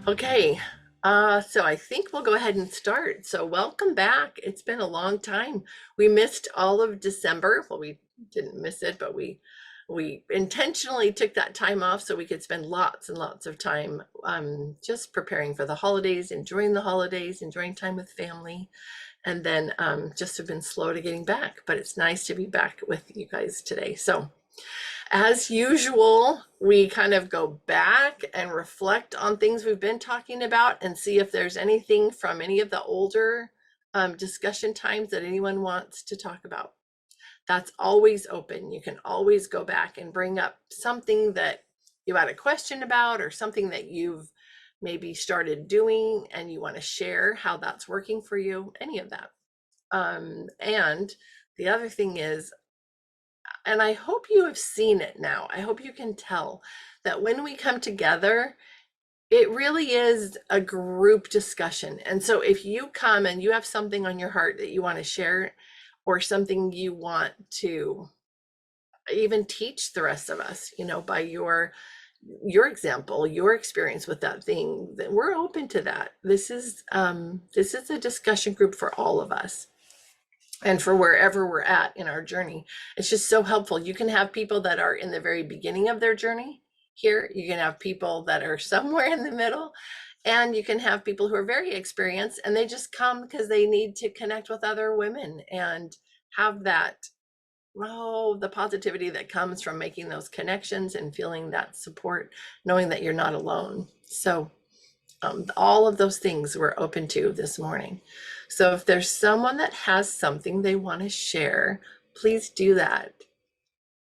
Okay, so I think we'll go ahead and start. So welcome back. It's been a long time. We missed all of December. Well, we didn't miss it, but we intentionally took that time off so we could spend lots and lots of time just preparing for the holidays, enjoying time with family, and then just have been slow to getting back. But it's nice to be back with you guys today. So as usual, we kind of go back and reflect on things we've been talking about and see if there's anything from any of the older discussion times that anyone wants to talk about. That's always open. You can always go back and bring up something that you had a question about or something that you've maybe started doing and you want to share how that's working for you, any of that. And the other thing is, and I hope you have seen it now. I hope you can tell that when we come together, it really is a group discussion. And so if you come and you have something on your heart that you want to share or something you want to even teach the rest of us, by your example, your experience with that thing, that we're open to that. This is a discussion group for all of us and for wherever we're at in our journey. It's just so helpful. You can have people that are in the very beginning of their journey here. You can have people that are somewhere in the middle, and you can have people who are very experienced and they just come because they need to connect with other women and have that, the positivity that comes from making those connections and feeling that support, knowing that you're not alone. So all of those things we're open to this morning. So if there's someone that has something they want to share, please do that.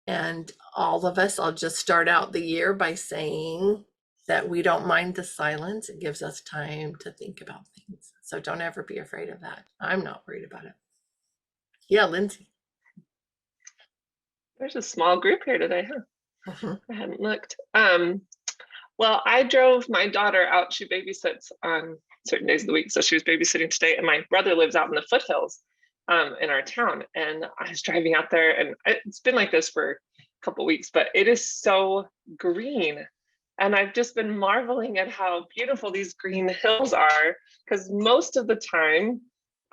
And all of us, I'll just start out the year by saying that we don't mind the silence. It gives us time to think about things. So don't ever be afraid of that. I'm not worried about it. Yeah, Lindsay. There's a small group here today, huh? Mhm. I hadn't looked. Well, I drove my daughter out. She babysits on certain days of the week. So she was babysitting today, and my brother lives out in the foothills in our town. And I was driving out there, and it's been like this for a couple weeks, but it is so green. And I've just been marveling at how beautiful these green hills are, because most of the time,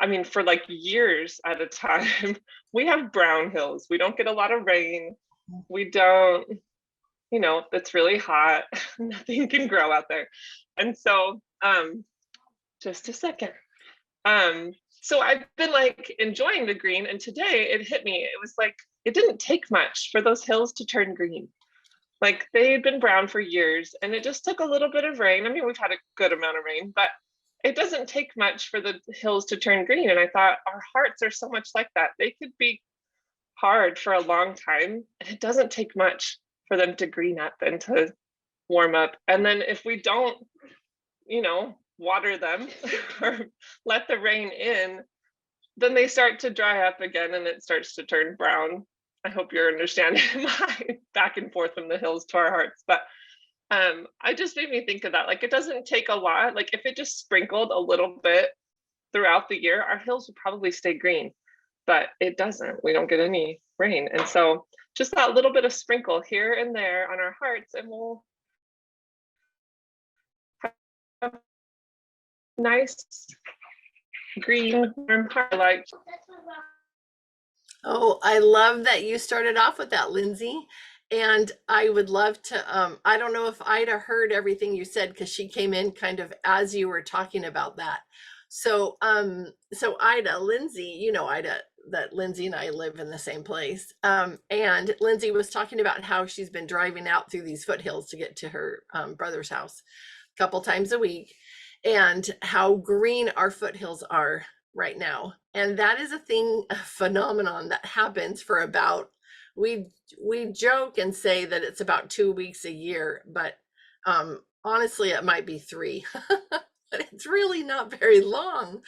I mean, for like years at a time, we have brown hills. We don't get a lot of rain. We don't, it's really hot. Nothing can grow out there. And so, just a second. So I've been like enjoying the green, and today it hit me. It was like it didn't take much for those hills to turn green. Like they had been brown for years, and it just took a little bit of rain. I mean, we've had a good amount of rain, but it doesn't take much for the hills to turn green. And I thought our hearts are so much like that. They could be hard for a long time, and it doesn't take much for them to green up and to warm up. And then if we don't, water them or let the rain in, then they start to dry up again and it starts to turn brown. I hope you're understanding my back and forth from the hills to our hearts. But I just made me think of that. Like it doesn't take a lot. Like if it just sprinkled a little bit throughout the year, our hills would probably stay green, but it doesn't. We don't get any rain. And so just that little bit of sprinkle here and there on our hearts, and we'll have nice green warm heart. Like, Oh, I love that you started off with that, Lindsay. And I would love to, I don't know if Ida heard everything you said because she came in kind of as you were talking about that. So Ida, Lindsay, Ida, that Lindsay and I live in the same place. And Lindsay was talking about how she's been driving out through these foothills to get to her brother's house a couple times a week, and how green our foothills are right now. And that is a phenomenon that happens for about, we joke and say that it's about 2 weeks a year, but honestly it might be three. But it's really not very long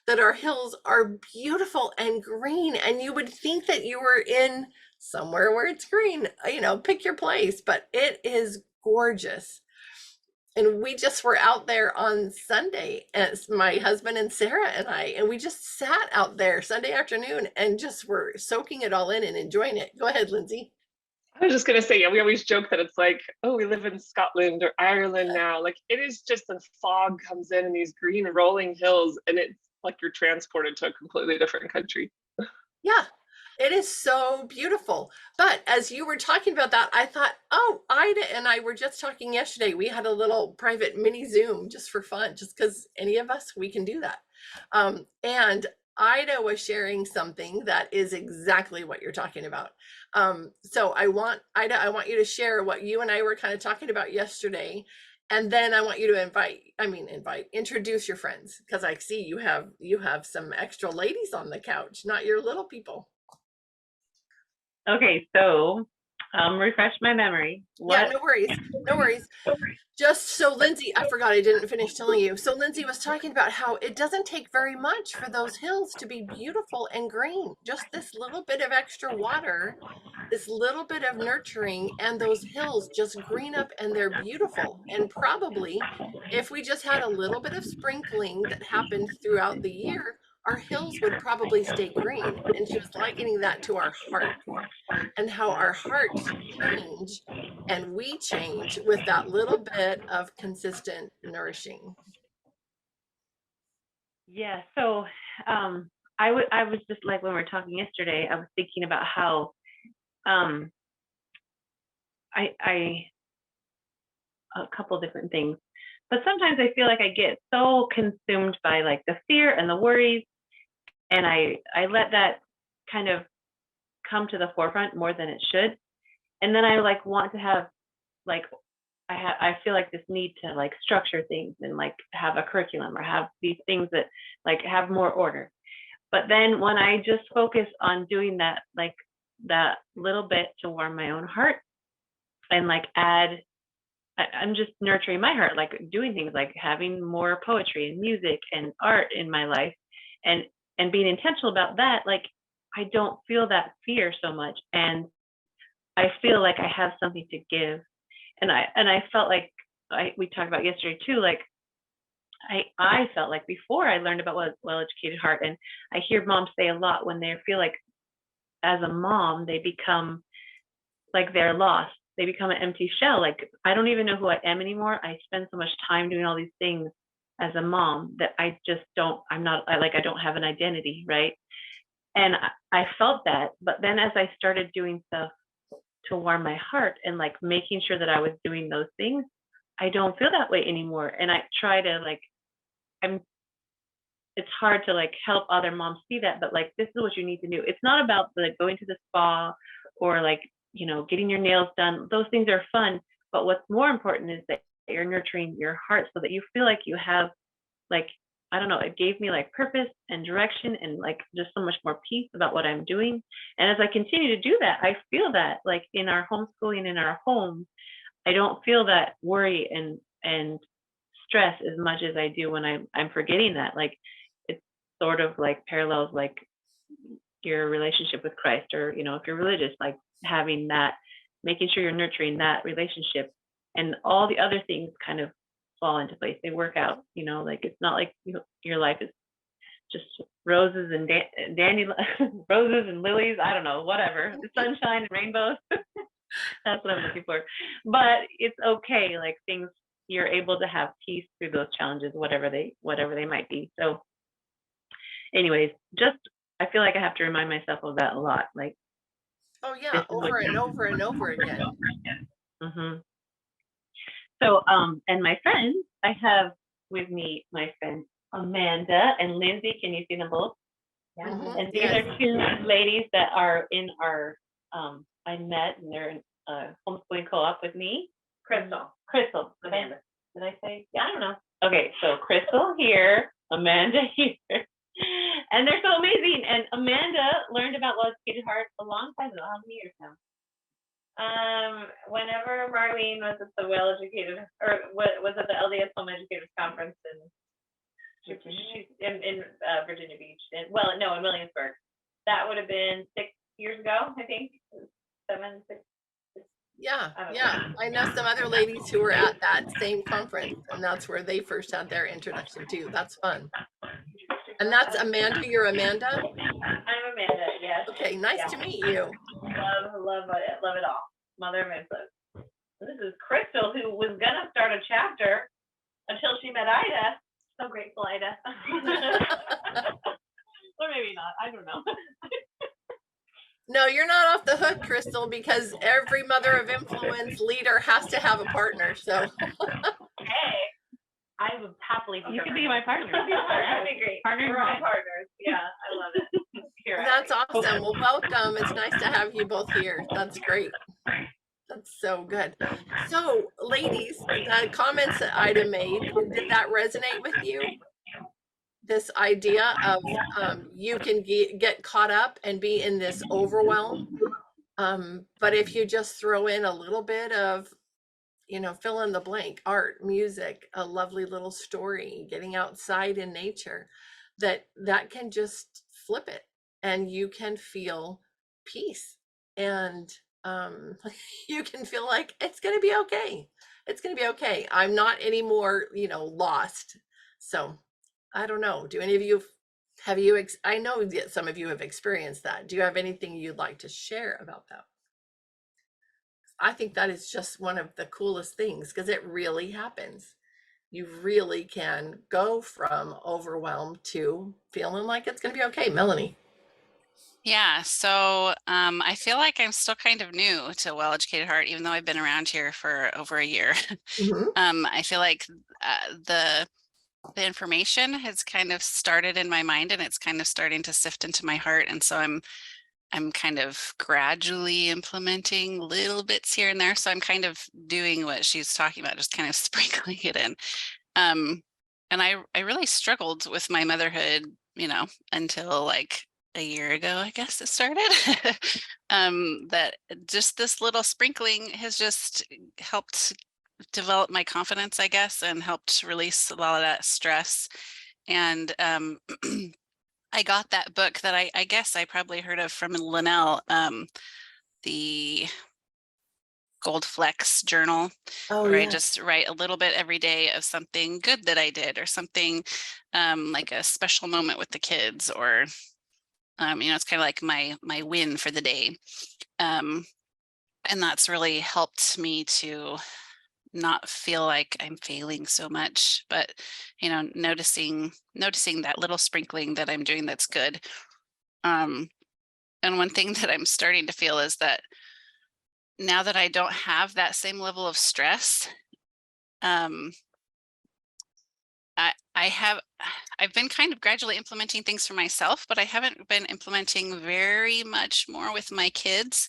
that our hills are beautiful and green, and you would think that you were in somewhere where it's green, pick your place, but it is gorgeous. And we just were out there on Sunday, as my husband and Sarah and I, and we just sat out there Sunday afternoon and just were soaking it all in and enjoying it. Go ahead, Lindsay. I was just gonna say, yeah, we always joke that it's like, oh, we live in Scotland or Ireland now. Like it is just the fog comes in and these green rolling hills, and it's like you're transported to a completely different country. Yeah, it is so beautiful. But as you were talking about that, I thought, oh, Ida and I were just talking yesterday. We had a little private mini Zoom just for fun, just because any of us, we can do that. And Ida was sharing something that is exactly what you're talking about. So I want, Ida, I want you to share what you and I were kind of talking about yesterday. And then I want you to introduce your friends, because I see you have some extra ladies on the couch, not your little people. Okay, so refresh my memory. Yeah, What? no worries. No worries. Just so Lindsay, I forgot I didn't finish telling you. So Lindsay was talking about how it doesn't take very much for those hills to be beautiful and green. Just this little bit of extra water, this little bit of nurturing, and those hills just green up and they're beautiful. And probably if we just had a little bit of sprinkling that happened throughout the year, our hills would probably stay green. And she was likening that to our heart, and how our hearts change and we change with that little bit of consistent nourishing. Yeah, so I was just like when we were talking yesterday, I was thinking about how um I a couple different things. But sometimes I feel like I get so consumed by like the fear and the worries, and I let that kind of come to the forefront more than it should. And then I like want to have like I feel like this need to like structure things and like have a curriculum or have these things that like have more order. But then when I just focus on doing that, like that little bit to warm my own heart and like I'm just nurturing my heart, like doing things like having more poetry and music and art in my life, and being intentional about that, like I don't feel that fear so much, and I feel like I have something to give. And I felt like we talked about yesterday too, like I felt like before I learned about well-educated heart, and I hear moms say a lot when they feel like as a mom they become like they're lost, they become an empty shell, like I don't even know who I am anymore. I spend so much time doing all these things as a mom that I just don't, I don't have an identity, right? And I felt that, but then as I started doing stuff to warm my heart and like making sure that I was doing those things, I don't feel that way anymore. And I try to like, I'm it's hard to like help other moms see that, but like this is what you need to do. It's not about like going to the spa or like, getting your nails done. Those things are fun, but what's more important is that you're nurturing your heart so that you feel like you have like, I don't know, it gave me like purpose and direction and like just so much more peace about what I'm doing. And as I continue to do that, I feel that like in our homeschooling in our home, I don't feel that worry and stress as much as I do when I'm forgetting that. Like it's sort of like parallels like your relationship with Christ, or if you're religious, like having that, making sure you're nurturing that relationship, and all the other things kind of fall into place. They work out, like it's not like your life is just roses and roses and lilies. I don't know, whatever, the sunshine and rainbows. That's what I'm looking for. But it's okay. Like things, you're able to have peace through those challenges, whatever they might be. So, anyways, just I feel like I have to remind myself of that a lot. Like, oh yeah, over and over and over again. Mm-hmm. So, and my friends, I have with me my friends Amanda and Lindsay. Can you see them both? Yeah. Mm-hmm. And these are two ladies that are in our, I met and they're in homeschooling co-op with me. Crystal, Amanda. Did I say? Yeah, I don't know. Okay, so Crystal here, Amanda here. And they're so amazing. And Amanda learned about Well-Educated Heart a long time ago. How many years now? Whenever Marlene was at the Well-Educated, or was at the LDS Home Educators Conference she's in Virginia Beach, in Williamsburg. That would have been 6 years ago, I think. 7, 6. Yeah. I know some other ladies who were at that same conference, and that's where they first had their introduction too. That's fun. And that's Amanda. You're Amanda? I'm Amanda, yes. Okay, nice to meet you. Love it all. mother of influence. This is Crystal, who was gonna start a chapter until she met Ida. So grateful, Ida. Or maybe not. I don't know. No, you're not off the hook, Crystal, because every mother of influence leader has to have a partner. So Hey, I would happily be. You can be my partner. That'd be great. Partner. We're all partners. Yeah, I love it. Here, that's awesome. Well, welcome. It's nice to have you both here. That's great. That's so good. So, ladies, the comments that Ida made, did that resonate with you? This idea of you can get caught up and be in this overwhelm. But if you just throw in a little bit of, fill in the blank, art, music, a lovely little story, getting outside in nature, that can just flip it and you can feel peace. And you can feel like it's going to be okay. It's going to be okay. I'm not anymore, lost. So I don't know. Do any of you I know that some of you have experienced that. Do you have anything you'd like to share about that? I think that is just one of the coolest things because it really happens. You really can go from overwhelmed to feeling like it's going to be okay. Melanie. Yeah, so I feel like I'm still kind of new to Well Educated Heart, even though I've been around here for over a year. I feel like the information has kind of started in my mind and it's kind of starting to sift into my heart. And so I'm kind of gradually implementing little bits here and there. So I'm kind of doing what she's talking about, just kind of sprinkling it in. And I really struggled with my motherhood, until like a year ago, I guess it started. That just this little sprinkling has just helped develop my confidence, I guess, and helped release a lot of that stress. And I got that book that I guess I probably heard of from Linnell, the Gold Flecks journal, where I just write a little bit every day of something good that I did or something like a special moment with the kids, or it's kind of like my win for the day. And that's really helped me to not feel like I'm failing so much, but noticing that little sprinkling that I'm doing that's good. And one thing that I'm starting to feel is that now that I don't have that same level of stress, I've been kind of gradually implementing things for myself, but I haven't been implementing very much more with my kids.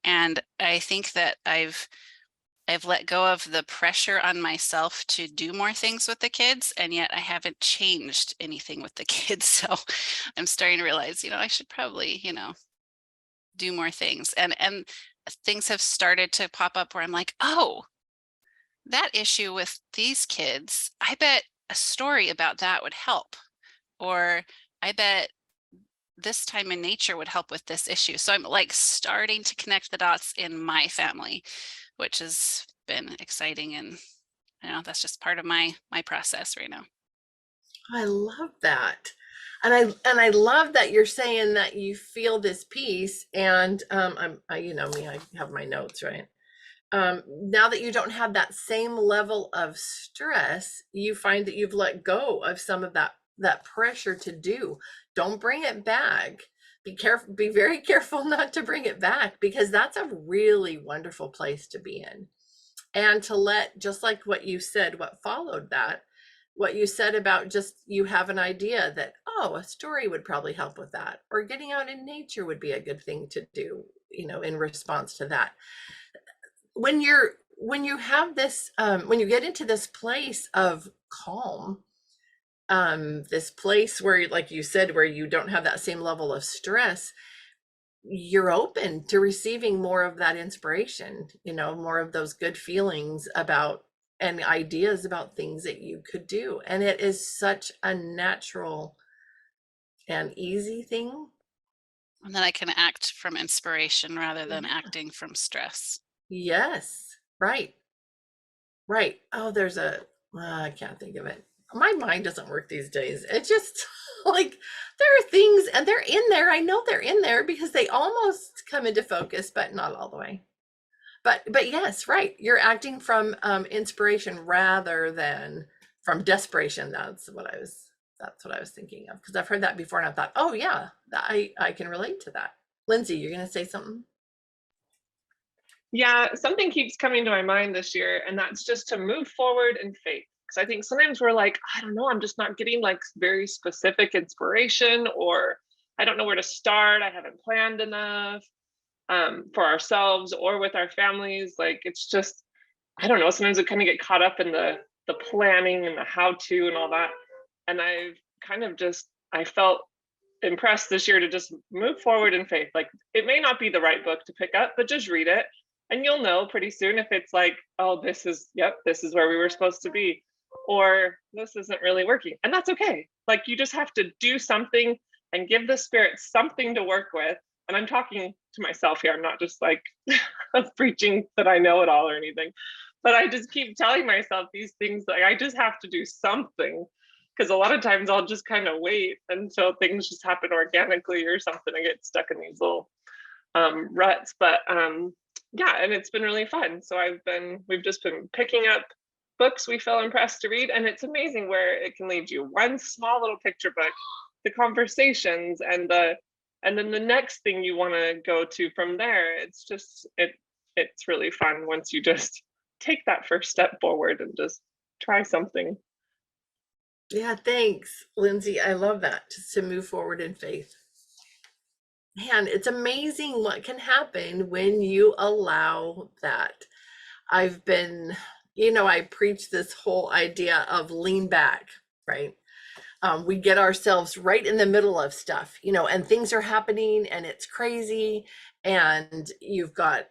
And I think that I've let go of the pressure on myself to do more things with the kids, and yet I haven't changed anything with the kids. So I'm starting to realize, I should probably, do more things. And things have started to pop up where I'm like, oh, that issue with these kids, I bet a story about that would help. Or I bet this time in nature would help with this issue. So I'm like starting to connect the dots in my family, which has been exciting. And that's just part of my process right now. I love that. And I love that you're saying that you feel this peace. And you know me, I have my notes, right? Now that you don't have that same level of stress, you find that you've let go of some of that pressure to do. Don't bring it back. Be careful, be very careful not to bring it back, because that's a really wonderful place to be in. And to let, just like what you said, what followed that, what you said about just, you have an idea that, oh, a story would probably help with that, or getting out in nature would be a good thing to do, in response to that. When you have this, when you get into this place of calm, this place where, like you said, where you don't have that same level of stress, you're open to receiving more of that inspiration, more of those good feelings about and ideas about things that you could do. And it is such a natural and easy thing. And then I can act from inspiration rather than acting from stress. Yes, right. Right. Oh, there's I can't think of it. My mind doesn't work these days. It's just like there are things, and they're in there. I know they're in there because they almost come into focus, but not all the way. But yes, right. You're acting from inspiration rather than from desperation. That's what I was thinking of, because I've heard that before and I thought, oh yeah, I can relate to that. Lindsay, you're gonna say something? Yeah, something keeps coming to my mind this year, and that's just to move forward in faith. Because I think sometimes we're like, I don't know, I'm just not getting like very specific inspiration, or I don't know where to start. I haven't planned enough for ourselves or with our families. Like it's just, I don't know. Sometimes we kind of get caught up in the planning and the how to and all that. And I've kind of just, I felt impressed this year to just move forward in faith. Like it may not be the right book to pick up, but just read it and you'll know pretty soon if it's like, oh, this is, yep, this is where we were supposed to be, or this isn't really working. And that's okay. Like you just have to do something and give the spirit something to work with. And I'm talking to myself here. I'm not just like preaching that I know it all or anything, but I just keep telling myself these things. Like I just have to do something, because a lot of times I'll just kind of wait until things just happen organically or something. I get stuck in these little ruts, but yeah, and it's been really fun. So we've just been picking up books we feel impressed to read, and it's amazing where it can lead you. One small little picture book, the conversations, and then the next thing you want to go to from there. It's just it's really fun once you just take that first step forward and just try something. Yeah, thanks, Lindsay. I love that, just to move forward in faith. Man, it's amazing what can happen when you allow that. I've been, I preach this whole idea of lean back, right? We get ourselves right in the middle of stuff, and things are happening and it's crazy. And you've got,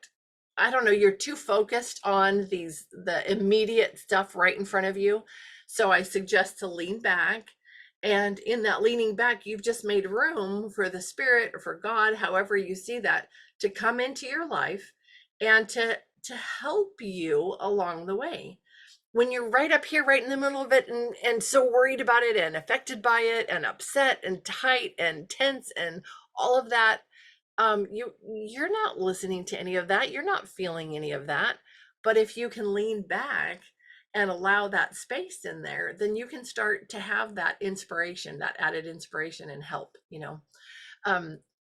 I don't know, you're too focused on the immediate stuff right in front of you. So I suggest to lean back. And in that leaning back, you've just made room for the spirit or for God, however you see that, to come into your life and to help you along the way. When you're right up here, right in the middle of it, and so worried about it and affected by it and upset and tight and tense and all of that, you're not listening to any of that. You're not feeling any of that. But if you can lean back and allow that space in there, then you can start to have that inspiration, that added inspiration and help,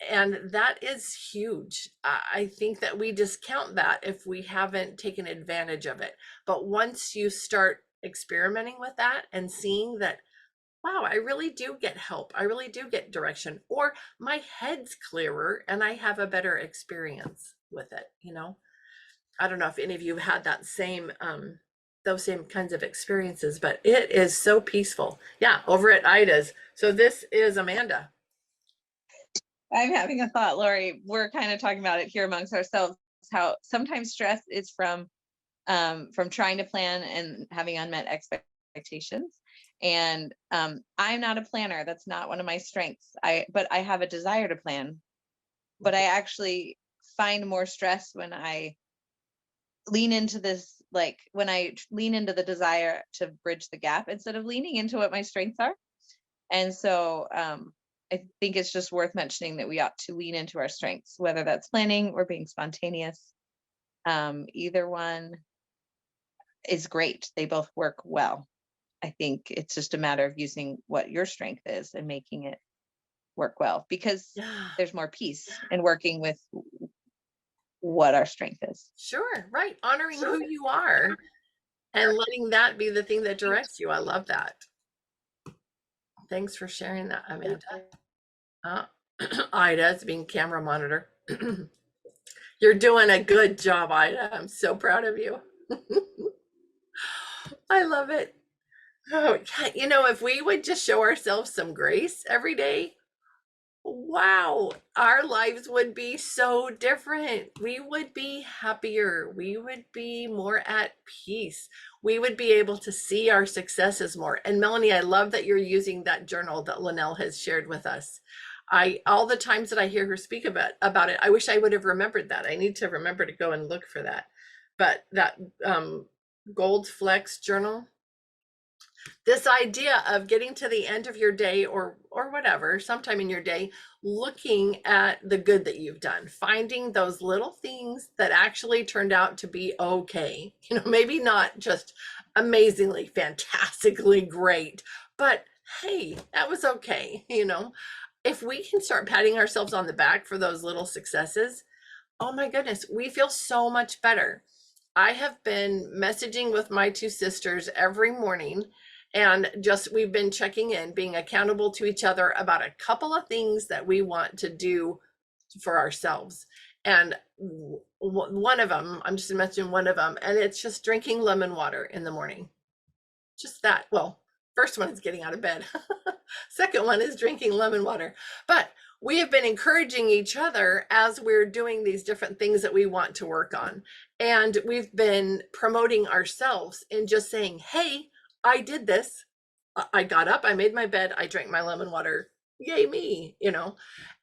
and that is huge. I think that we discount that if we haven't taken advantage of it. But once you start experimenting with that and seeing that, wow, I really do get help, I really do get direction, or my head's clearer and I have a better experience with it, I don't know if any of you have had that same those same kinds of experiences, but it is so peaceful. Yeah, over at Ida's. So this is Amanda. I'm having a thought, Lori. We're kind of talking about it here amongst ourselves, how sometimes stress is from trying to plan and having unmet expectations. And I'm not a planner. That's not one of my strengths. But I have a desire to plan. But I actually find more stress when I lean into this, like when I lean into the desire to bridge the gap instead of leaning into what my strengths are. And so I think it's just worth mentioning that we ought to lean into our strengths, whether that's planning or being spontaneous. Either one is great. They both work well. I think it's just a matter of using what your strength is and making it work well, because there's more peace in working with what our strength is. Sure, right. Honoring who you are and letting that be the thing that directs you. I love that. Thanks for sharing that, Amanda. Ida's being camera monitor. You're doing a good job, Ida. I'm so proud of you. I love it. Oh, if we would just show ourselves some grace every day, wow, our lives would be so different. We would be happier. We would be more at peace. We would be able to see our successes more. And Melanie, I love that you're using that journal that Linnell has shared with us. All the times that I hear her speak about it, I wish I would have remembered that. I need to remember to go and look for that. But that Gold Flex journal, This idea of getting to the end of your day or whatever, sometime in your day, looking at the good that you've done, finding those little things that actually turned out to be okay. You know, maybe not just amazingly, fantastically great, but hey, that was okay. You know, if we can start patting ourselves on the back for those little successes, oh my goodness, we feel so much better. I have been messaging with my two sisters every morning, and just we've been checking in, being accountable to each other about a couple of things that we want to do for ourselves. And one of them, I'm just mentioning one of them, and it's just drinking lemon water in the morning. Just that. Well, first one is getting out of bed. Second one is drinking lemon water. But we have been encouraging each other as we're doing these different things that we want to work on. And we've been promoting ourselves in just saying, hey, I did this. I got up, I made my bed, I drank my lemon water. Yay me, you know.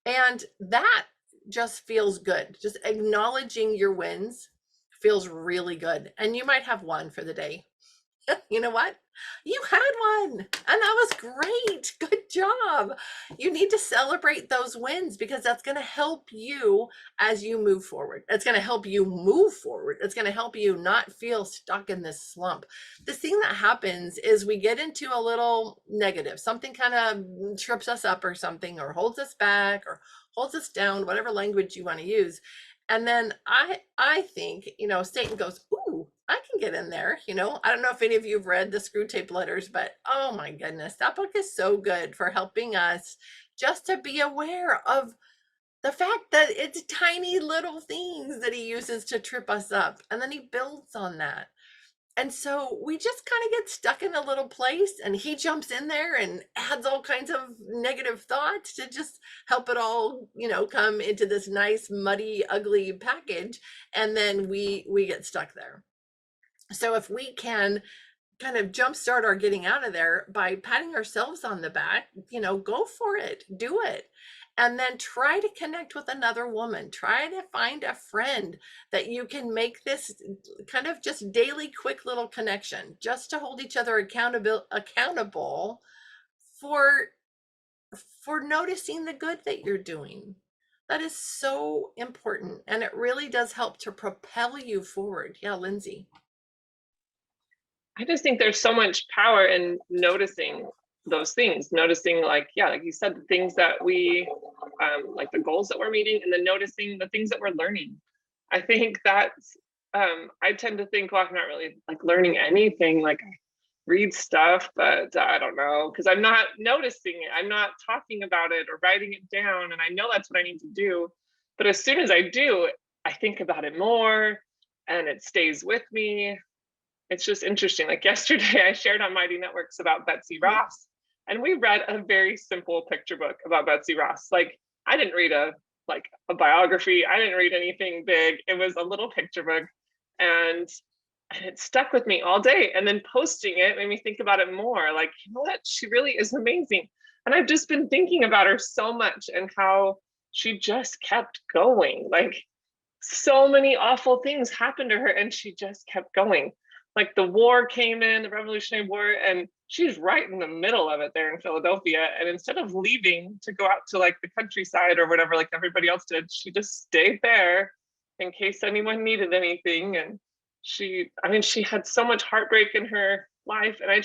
And that just feels good. Just acknowledging your wins feels really good. And you might have one for the day. You know what? You had one, and that was great. Good job. You need to celebrate those wins because that's going to help you as you move forward. It's going to help you move forward. It's going to help you not feel stuck in this slump. The thing that happens is we get into a little negative. Something kind of trips us up or something, or holds us back or holds us down, whatever language you want to use. And then I think, you know, Satan goes, ooh, I can get in there. You know, I don't know if any of you have read the Screw Tape Letters, but oh my goodness, that book is so good for helping us just to be aware of the fact that it's tiny little things that he uses to trip us up. And then he builds on that. And so we just kind of get stuck in a little place, and he jumps in there and adds all kinds of negative thoughts to just help it all, you know, come into this nice, muddy, ugly package. And then we get stuck there. So if we can kind of jumpstart our getting out of there by patting ourselves on the back, you know, go for it, do it. And then try to connect with another woman. Try to find a friend that you can make this kind of just daily, quick little connection, just to hold each other accountable for noticing the good that you're doing. That is so important, and it really does help to propel you forward. Yeah, Lindsay. I just think there's so much power in noticing those things, noticing, like, yeah, like you said, the things that we like the goals that we're meeting, and then noticing the things that we're learning. I think that's I tend to think, well, I'm not really like learning anything, like I read stuff, but I don't know, because I'm not noticing it, I'm not talking about it or writing it down, and I know that's what I need to do. But as soon as I do, I think about it more and it stays with me. It's just interesting. Like yesterday, I shared on Mighty Networks about Betsy Ross, and we read a very simple picture book about Betsy Ross. Like I didn't read a biography. I didn't read anything big. It was a little picture book, and it stuck with me all day. And then posting it made me think about it more. Like, you know what? She really is amazing. And I've just been thinking about her so much and how she just kept going. Like so many awful things happened to her, and she just kept going. Like the war came in, the Revolutionary War, and she's right in the middle of it there in Philadelphia. And instead of leaving to go out to like the countryside or whatever, like everybody else did, she just stayed there in case anyone needed anything. And she had so much heartbreak in her life. And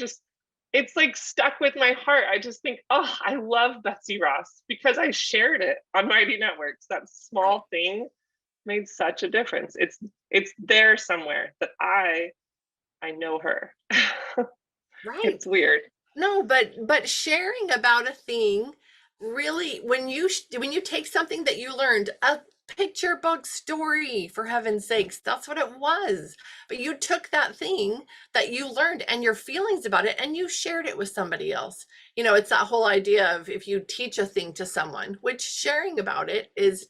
it's like stuck with my heart. I just think, oh, I love Betsy Ross because I shared it on Mighty Networks. That small thing made such a difference. It's there somewhere that I know her. Right. It's weird. No, but sharing about a thing, really, when you take something that you learned, a picture book story, for heaven's sakes, that's what it was. But you took that thing that you learned and your feelings about it, and you shared it with somebody else. You know, it's that whole idea of if you teach a thing to someone, which sharing about it is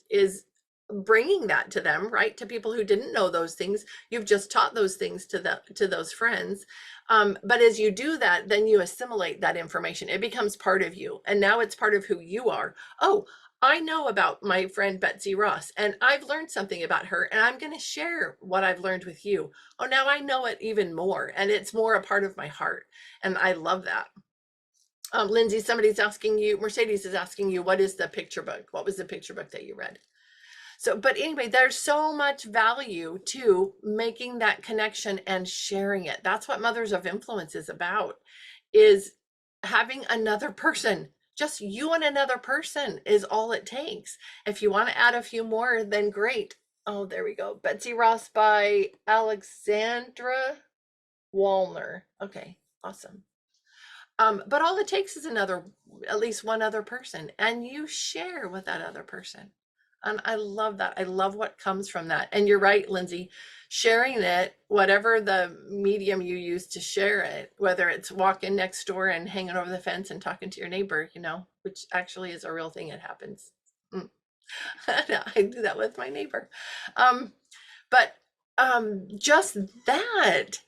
bringing that to them, right? To people who didn't know those things. You've just taught those things to those friends. But as you do that, then you assimilate that information. It becomes part of you. And now it's part of who you are. Oh, I know about my friend Betsy Ross, and I've learned something about her, and I'm going to share what I've learned with you. Oh, now I know it even more, and it's more a part of my heart. And I love that. Lindsay, somebody's asking you, Mercedes is asking you, what is the picture book? What was the picture book that you read? So, but anyway, there's so much value to making that connection and sharing it. That's what Mothers of Influence is about, is having another person. Just you and another person is all it takes. If you want to add a few more, then great. Oh, there we go. Betsy Ross by Alexandra Wallner. Okay, awesome. But all it takes is at least one other person, and you share with that other person. And I love that. I love what comes from that. And you're right, Lindsay, sharing it, whatever the medium you use to share it, whether it's walking next door and hanging over the fence and talking to your neighbor, which actually is a real thing. It happens. I do that with my neighbor. But just that,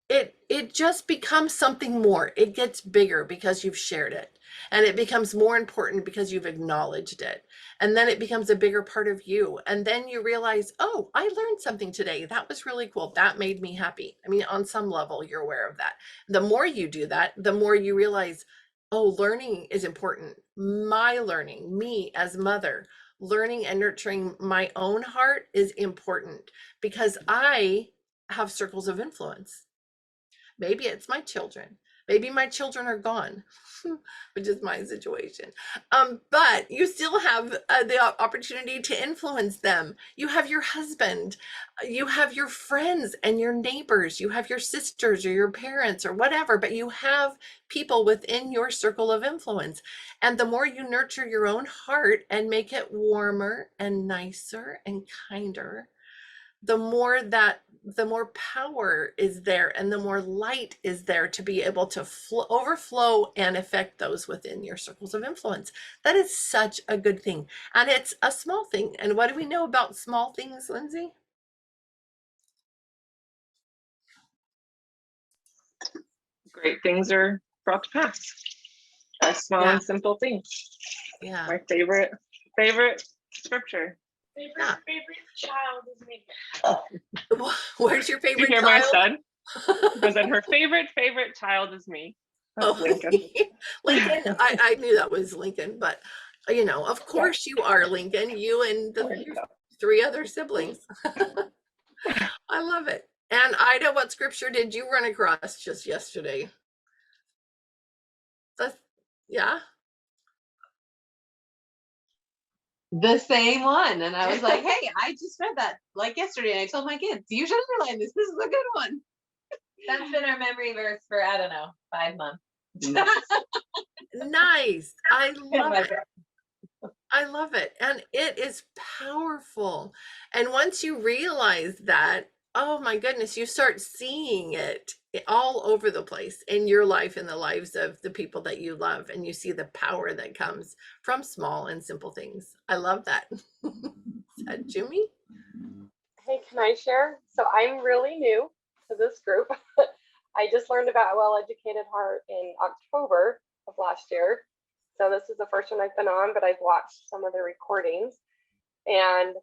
it just becomes something more. It gets bigger because you've shared it, and it becomes more important because you've acknowledged it, and then it becomes a bigger part of you, and then you realize, oh, I learned something today. That was really cool. That made me happy. I mean, on some level you're aware of that. The more you do that, the more you realize, oh, learning is important. My learning, me as mother, learning and nurturing my own heart is important, because I have circles of influence. Maybe it's my children. Maybe my children are gone, which is my situation. But you still have the opportunity to influence them. You have your husband, you have your friends and your neighbors, you have your sisters or your parents or whatever, but you have people within your circle of influence. And the more you nurture your own heart and make it warmer and nicer and kinder, the more power is there, and the more light is there to be able to overflow and affect those within your circles of influence. That is such a good thing. And it's a small thing. And what do we know about small things, Lindsay? Great things are brought to pass. A small Yeah. and simple thing. Yeah. My favorite scripture. Favorite child is me. Where's your Did you favorite hear my child? son? Because then her favorite child is me. That's Oh, Lincoln. Lincoln. I knew that was Lincoln, but of course you are Lincoln, you and the 3 other siblings. I love it. And Ida, what scripture did you run across just yesterday? Yeah. The same one. And I was like, hey, I just read that like yesterday. And I told my kids, you should underline this. This is a good one. That's been our memory verse for, I don't know, 5 months. Nice. I love it. I love it. And it is powerful. And once you realize that, oh my goodness, you start seeing it all over the place in your life, in the lives of the people that you love, and you see the power that comes from small and simple things. I love that. Is that Jimmy? Hey, can I share? So I'm really new to this group. I just learned about Well Educated Heart in October of last year. So this is the first one I've been on, but I've watched some of the recordings, and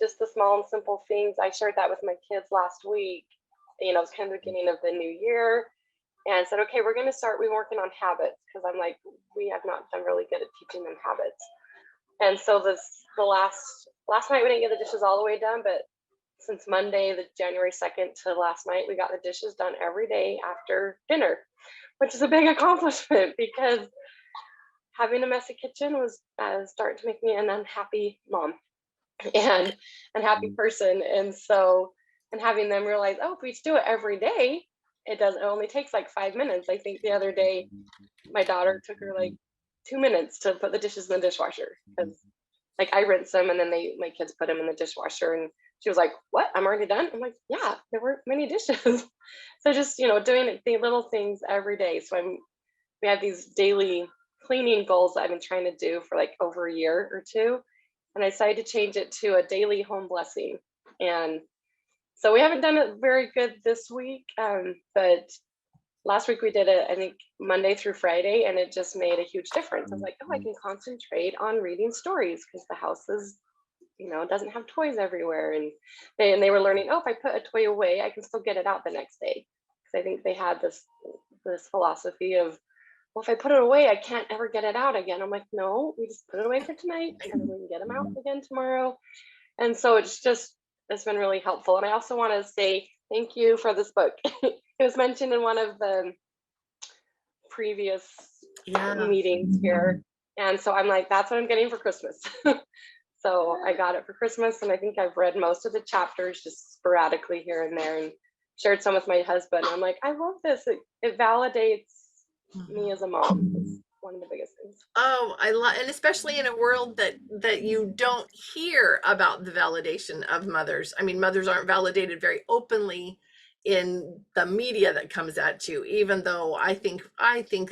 just the small and simple things. I shared that with my kids last week. It's kind of the beginning of the new year, and said, okay, we're going to start working on habits, because I'm like, we have not done really good at teaching them habits. And so the last night we didn't get the dishes all the way done, but since Monday, the January 2nd to last night, we got the dishes done every day after dinner, which is a big accomplishment, because having a messy kitchen was starting to make me an unhappy mom and unhappy person. And so, and having them realize, oh, if we do it every day, it only takes like 5 minutes. I think the other day, my daughter took her like 2 minutes to put the dishes in the dishwasher, because like I rinse them and then my kids put them in the dishwasher, and she was like, what, I'm already done? I'm like, yeah, there weren't many dishes. So just, doing the little things every day. So we have these daily cleaning goals that I've been trying to do for like over a year or 2. And I decided to change it to a daily home blessing. And so we haven't done it very good this week, but last week we did it, I think Monday through Friday, and it just made a huge difference. I was like, oh, I can concentrate on reading stories because the house is, doesn't have toys everywhere. And they were learning, oh, if I put a toy away, I can still get it out the next day. Because I think they had this philosophy of, well, if I put it away, I can't ever get it out again. I'm like, no, we just put it away for tonight and then we can get them out again tomorrow. And so it's been really helpful. And I also want to say thank you for this book. It was mentioned in one of the previous meetings here. And so I'm like, that's what I'm getting for Christmas. So I got it for Christmas, and I think I've read most of the chapters just sporadically here and there, and shared some with my husband. I'm like, I love this. It validates me as a mom. It's one of the biggest things. Oh, I love, and especially in a world that you don't hear about the validation of mothers. I mean, mothers aren't validated very openly in the media that comes at you, even though I think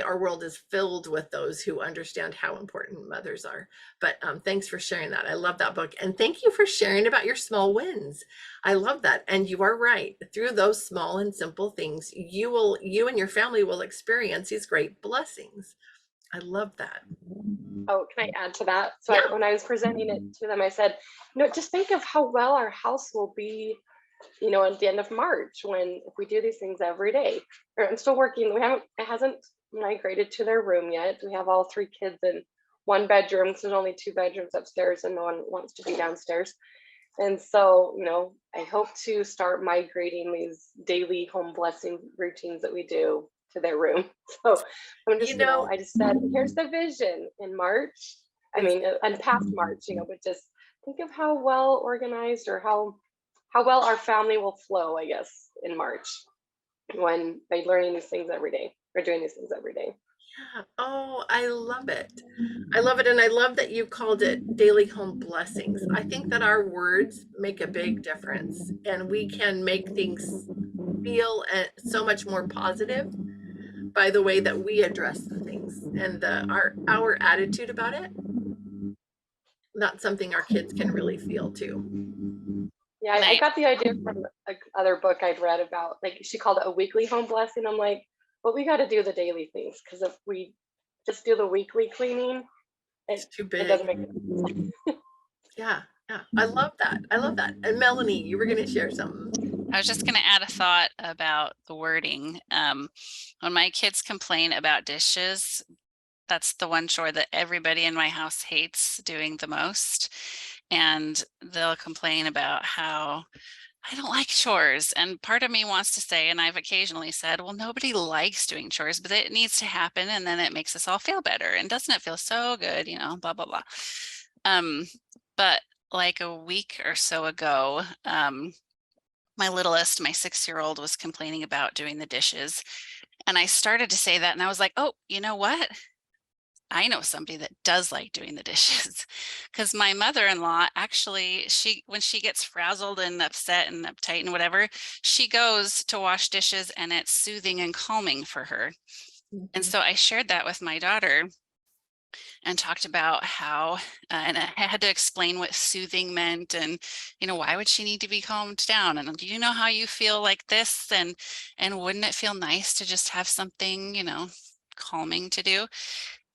our world is filled with those who understand how important mothers are. But thanks for sharing that. I love that book. And thank you for sharing about your small wins. I love that. And you are right. Through those small and simple things, you and your family will experience these great blessings. I love that. Oh, can I add to that? So Yeah. when I was presenting it to them, I said, just think of how well our house will be, at the end of March, if we do these things every day. I'm still working. It hasn't migrated to their room yet. We have all 3 kids in 1 bedroom, because there's only 2 bedrooms upstairs and no one wants to be downstairs. And so, I hope to start migrating these daily home blessing routines that we do to their room. So I'm just, I just said, here's the vision in March. And past March, but just think of how well organized, or how well our family will flow, I guess, in March, when by learning these things every day, or doing these things every day. Yeah. Oh, I love it. I love it. And I love that you called it daily home blessings. I think that our words make a big difference, and we can make things feel so much more positive by the way that we address the things and our attitude about it. That's something our kids can really feel too. Yeah, I got the idea from another book I'd read about, like, she called it a weekly home blessing. I'm like, well, we got to do the daily things, because if we just do the weekly cleaning, It's too big. It doesn't make sense. Yeah. I love that. And Melanie, you were going to share something. I was just going to add a thought about the wording. When my kids complain about dishes, that's the one chore that everybody in my house hates doing the most. And they'll complain about how I don't like chores. And part of me wants to say, and I've occasionally said, well, nobody likes doing chores, but it needs to happen. And then it makes us all feel better. And doesn't it feel so good, blah, blah, blah. But like a week or so ago, my littlest, my 6-year-old, was complaining about doing the dishes. And I started to say that, and I was like, oh, you know what? I know somebody that does like doing the dishes, because my mother-in-law actually, when she gets frazzled and upset and uptight and whatever, she goes to wash dishes, and it's soothing and calming for her. And so I shared that with my daughter and talked about how, and I had to explain what soothing meant, and, why would she need to be calmed down? And do you know how you feel like this? And wouldn't it feel nice to just have something, calming to do?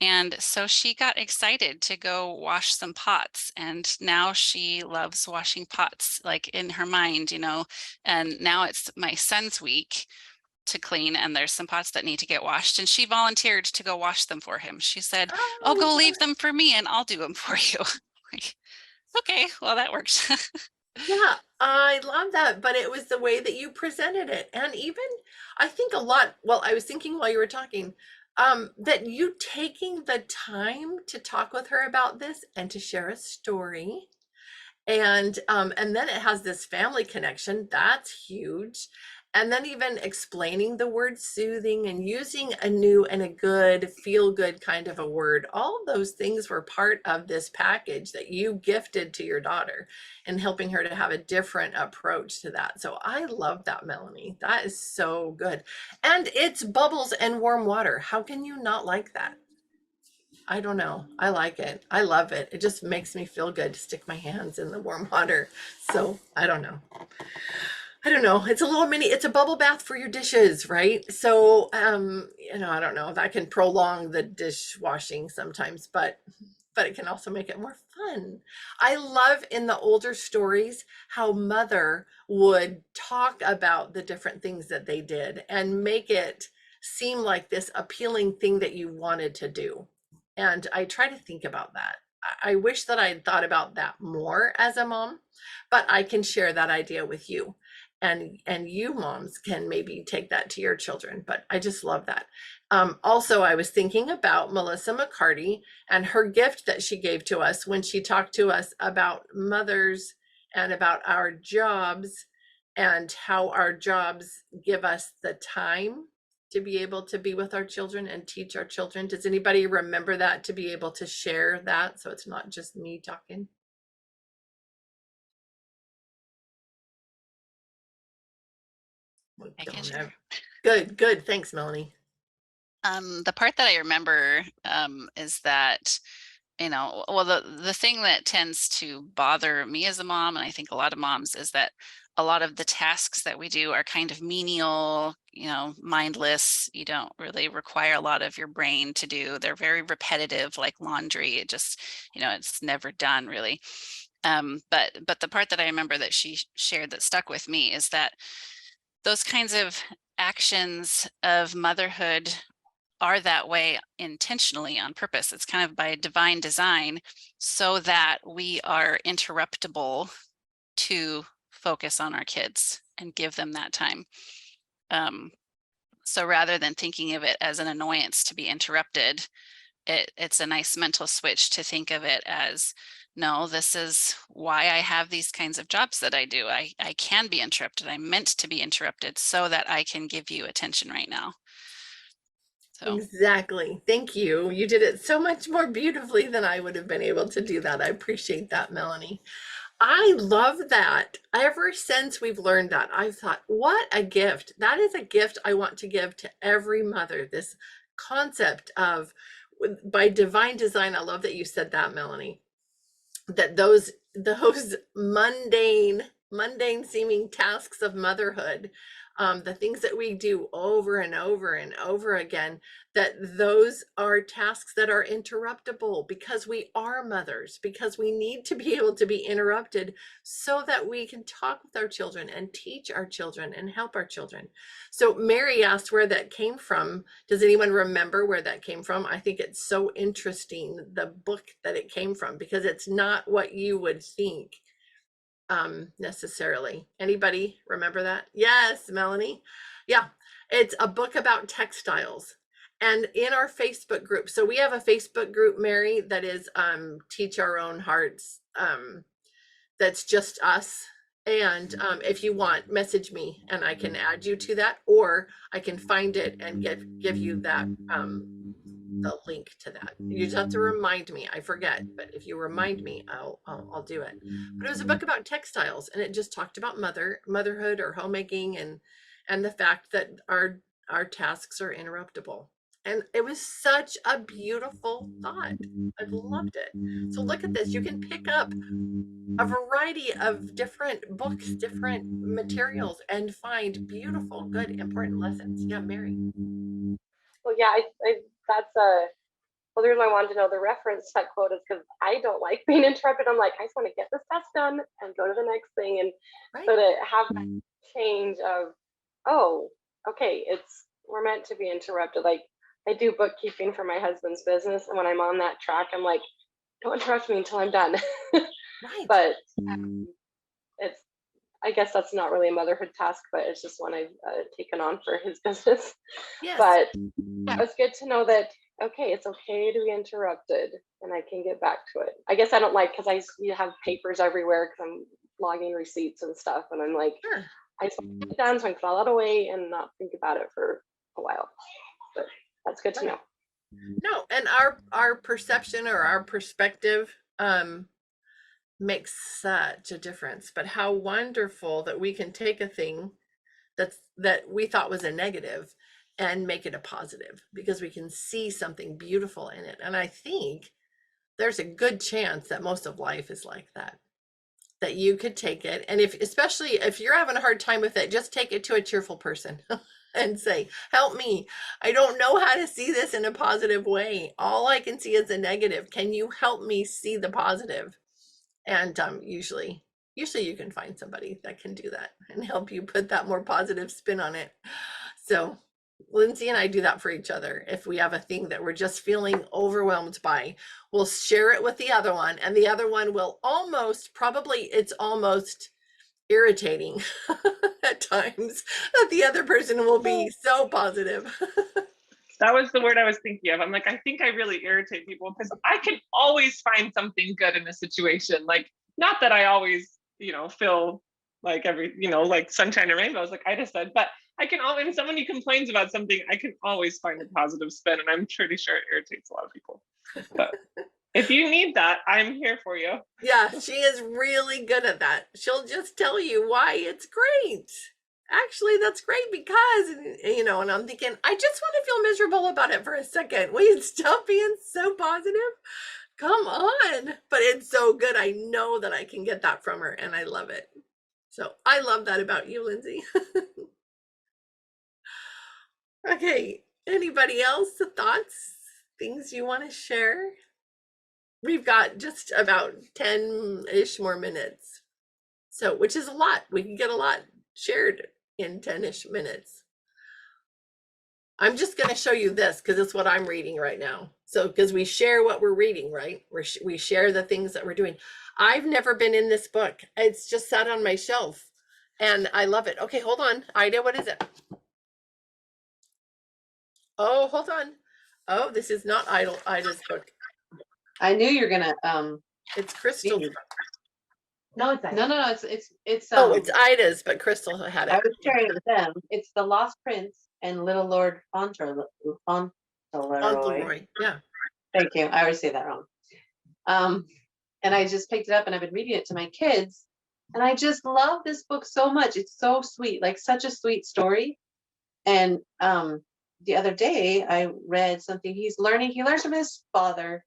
And so she got excited to go wash some pots, and now she loves washing pots, like in her mind, and now it's my son's week to clean, and there's some pots that need to get washed, and she volunteered to go wash them for him. She said, oh, go leave them for me and I'll do them for you. Like, okay, well, that works. Yeah, I love that. But it was the way that you presented it. And even I think I was thinking while you were talking, that you taking the time to talk with her about this and to share a story, and then it has this family connection. That's huge. And then even explaining the word soothing and using a new and a good feel good kind of a word, all of those things were part of this package that you gifted to your daughter, and helping her to have a different approach to that. So I love that, Melanie. That is so good. And it's bubbles and warm water. How can you not like that? I don't know. I like it. I love it. It just makes me feel good to stick my hands in the warm water. So I don't know. I don't know. It's a little mini, it's a bubble bath for your dishes, right? So, I don't know, that can prolong the dishwashing sometimes, but it can also make it more fun. I love in the older stories how mother would talk about the different things that they did and make it seem like this appealing thing that you wanted to do. And I try to think about that. I wish that I had thought about that more as a mom, but I can share that idea with you. And you moms can maybe take that to your children, but I just love that. Also, I was thinking about Melissa McCarty and her gift that she gave to us when she talked to us about mothers and about our jobs and how our jobs give us the time to be able to be with our children and teach our children. Does anybody remember that, to be able to share that so it's not just me talking? I can share. Good. Thanks, Melanie. The part that I remember is that, well, the thing that tends to bother me as a mom, and I think a lot of moms, is that a lot of the tasks that we do are kind of menial, mindless. You don't really require a lot of your brain to do. They're very repetitive, like laundry. It just, it's never done really. But the part that I remember that she shared that stuck with me is that those kinds of actions of motherhood are that way intentionally, on purpose. It's kind of by divine design, so that we are interruptible to focus on our kids and give them that time. So rather than thinking of it as an annoyance to be interrupted, it's a nice mental switch to think of it as, no, this is why I have these kinds of jobs that I do. I can be interrupted. I'm meant to be interrupted so that I can give you attention right now. So Exactly. Thank you. You did it so much more beautifully than I would have been able to do that. I appreciate that, Melanie. I love that. Ever since we've learned that, I've thought, what a gift. That is a gift I want to give to every mother. This concept of, by divine design. I love that you said that, Melanie, that those mundane seeming tasks of motherhood, the things that we do over and over and over again, that those are tasks that are interruptible, because we are mothers, because we need to be able to be interrupted so that we can talk with our children and teach our children and help our children. So Mary asked where that came from. Does anyone remember where that came from? I think it's so interesting, the book that it came from, because it's not what you would think necessarily. Anybody remember that? Yes, Melanie. Yeah, it's a book about textiles. And in our Facebook group, so we have a Facebook group, Mary, that is Teach Our Own Hearts. That's just us. And if you want, message me and I can add you to that, or I can find it and give you that the link to that. You just have to remind me. I forget, but if you remind me, I'll do it. But it was a book about textiles, and it just talked about motherhood or homemaking, and the fact that our tasks are interruptible. And it was such a beautiful thought. I loved it. So look at this. You can pick up a variety of different books, different materials, and find beautiful, good, important lessons. Yeah, Mary. Well, yeah, that's well, the reason I wanted to know the reference to that quote is because I don't like being interrupted. I'm like, I just want to get this task done and go to the next thing. And Right. so to have that change of, oh, okay, we're meant to be interrupted. Like, I do bookkeeping for my husband's business, and when I'm on that track, I'm like, don't interrupt me until I'm done. Right. But it's, I guess that's not really a motherhood task, but it's just one I've taken on for his business. Yes. But it was good to know that, okay, it's okay to be interrupted and I can get back to it. I guess I don't like, because you have papers everywhere because I'm logging receipts and stuff, and I'm like, Sure. I just want to get it done so I can file that away and not think about it for a while. But that's good to know. No, and our perception or our perspective makes such a difference. But how wonderful that we can take a thing that we thought was a negative and make it a positive, because we can see something beautiful in it. And I think there's a good chance that most of life is like that. that you could take it. And if, especially if you're having a hard time with it, just take it to a cheerful person and say, help me. I don't know how to see this in a positive way. All I can see is a negative. Can you help me see the positive? And usually you can find somebody that can do that and help you put that more positive spin on it. So Lindsay and I do that for each other. If we have a thing that we're just feeling overwhelmed by, we'll share it with the other one, and the other one will it's almost irritating at times that the other person will be so positive. That was the word I was thinking of. I'm like, I think I really irritate people because I can always find something good in a situation. Like, not that I always, feel like like sunshine and rainbows, like I just said, but I can always, when somebody complains about something, I can always find a positive spin, and I'm pretty sure it irritates a lot of people. But if you need that, I'm here for you. Yeah, she is really good at that. She'll just tell you why it's great. Actually, that's great because, and I'm thinking, I just want to feel miserable about it for a second. Will you stop being so positive? Come on. But it's so good. I know that I can get that from her, and I love it. So I love that about you, Lindsay. Okay. Anybody else? Thoughts? Things you want to share? We've got just about 10-ish more minutes. So, which is a lot. We can get a lot shared in 10-ish minutes. I'm just going to show you this because it's what I'm reading right now. So, because we share what we're reading, right? We share the things that we're doing. I've never been in this book. It's just sat on my shelf and I love it. Okay, hold on. Ida, what is it? Oh, hold on. Oh, this is not Ida's book. I knew you're gonna It's Crystal's book. no, it's no, it's Oh, it's Ida's, but Crystal had it. I was sharing it with them. It's The Lost Prince and Little Lord Fauntleroy. Fauntleroy. Yeah. Thank you. I always say that wrong. And I just picked it up and I've been reading it to my kids. And I just love this book so much. It's so sweet, like such a sweet story. And the other day I read something he learns from his father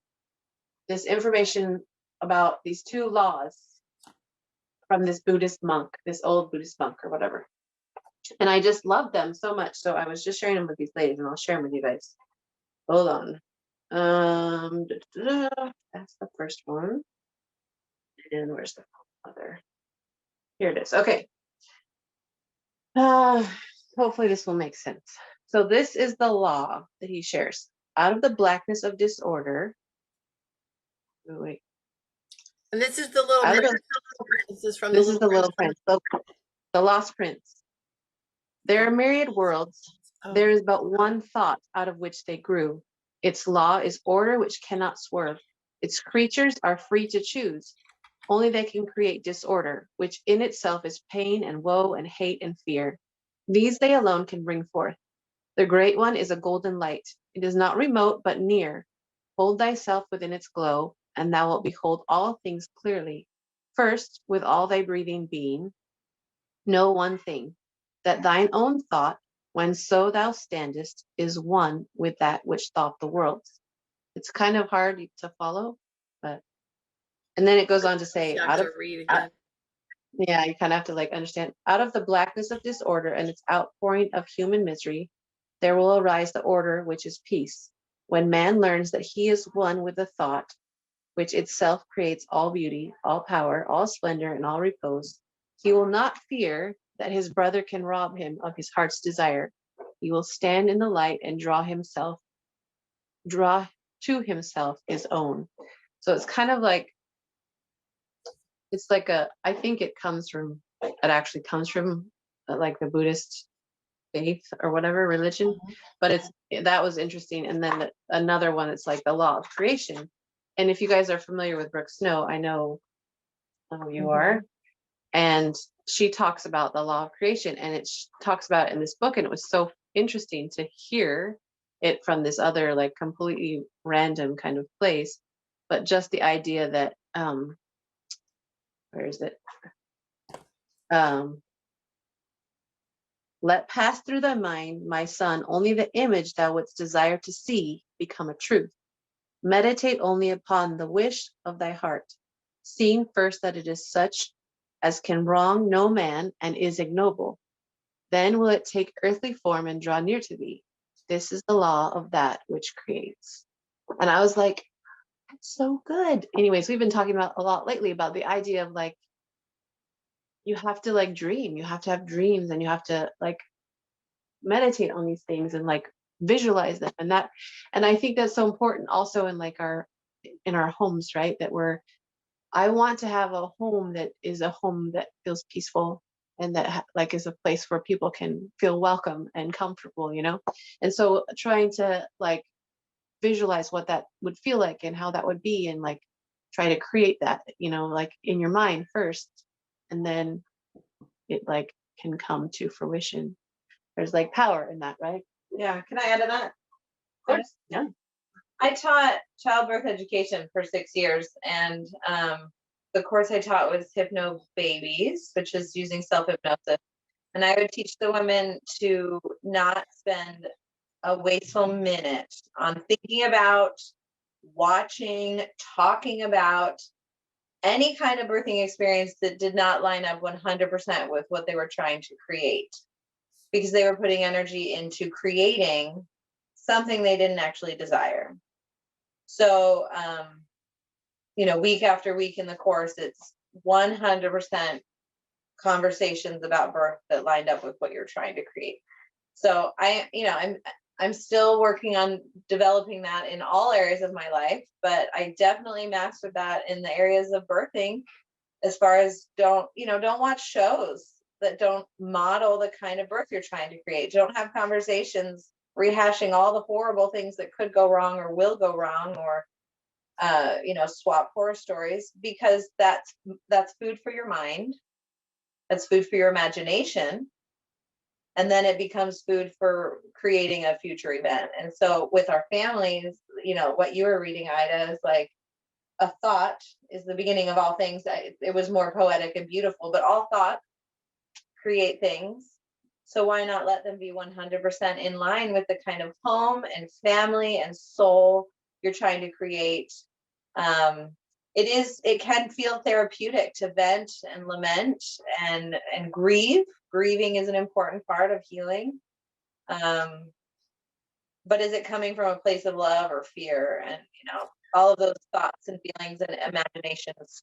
this information about these 2 laws from this Buddhist monk, this old Buddhist monk or whatever. And I just love them so much. So I was just sharing them with these ladies and I'll share them with you guys. Hold on. That's the first one. And where's the other? Here it is. Okay. Hopefully this will make sense. So this is the law that he shares. Out of the blackness of disorder. Oh, wait. And this is the little prince. This is from the Little Prince, the Lost Prince. There are myriad worlds. Oh. There is but one thought out of which they grew. Its law is order which cannot swerve. Its creatures are free to choose. Only they can create disorder, which in itself is pain and woe and hate and fear. These they alone can bring forth. The great one is a golden light. It is not remote, but near. Hold thyself within its glow, and thou wilt behold all things clearly. First, with all thy breathing being, know one thing, that thine own thought, when so thou standest, is one with that which thought the worlds. It's kind of hard to follow, but, and then it goes on to say, You have to read again. yeah, you kind of have to understand, out of the blackness of disorder and its outpouring of human misery, there will arise the order which is peace. When man learns that he is one with the thought, which itself creates all beauty, all power, all splendor, and all repose, he will not fear that his brother can rob him of his heart's desire. He will stand in the light and draw to himself his own. So it's kind of like, it's like I think it actually comes from like the Buddhist faith or whatever religion, but that was interesting. And then another one, it's like the law of creation. And if you guys are familiar with Brooke Snow, I know you are, and she talks about the law of creation, and it talks about it in this book, and it was so interesting to hear it from this other like completely random kind of place, but just the idea that where is it? Let pass through thy mind, my son, only the image thou wouldst desire to see become a truth. Meditate only upon the wish of thy heart, seeing first that it is such as can wrong no man and is ignoble. Then will it take earthly form and draw near to thee. This is the law of that which creates. And I was like, that's so good. Anyways, we've been talking about a lot lately about the idea of like, you have to like dream, you have to have dreams, and you have to like meditate on these things and like visualize them. And I think that's so important also in like in our homes, right? I want to have a home that is a home that feels peaceful, and that like is a place where people can feel welcome and comfortable, you know? And so trying to like visualize what that would feel like and how that would be, and like try to create that, you know, like in your mind first, and then it like can come to fruition. There's like power in that, right? Yeah, can I add to that? Of course. Yeah. I taught childbirth education for 6 years, and the course I taught was Hypno Babies, which is using self-hypnosis. And I would teach the women to not spend a wasteful minute on thinking about, watching, talking about any kind of birthing experience that did not line up 100% with what they were trying to create, because they were putting energy into creating something they didn't actually desire. So, you know, week after week in the course, it's 100% conversations about birth that lined up with what you're trying to create. So I'm still working on developing that in all areas of my life, but I definitely mastered that in the areas of birthing, as far as don't watch shows that don't model the kind of birth you're trying to create. Don't have conversations rehashing all the horrible things that could go wrong or will go wrong, or swap horror stories, because that's food for your mind. That's food for your imagination. And then it becomes food for creating a future event. And so with our families, you know, what you were reading, Ida, is like, a thought is the beginning of all things. It was more poetic and beautiful, but all thoughts create things. So why not let them be 100% in line with the kind of home and family and soul you're trying to create? It can feel therapeutic to vent and lament and grieve. Grieving is an important part of healing. But is it coming from a place of love or fear? And, you know, all of those thoughts and feelings and imaginations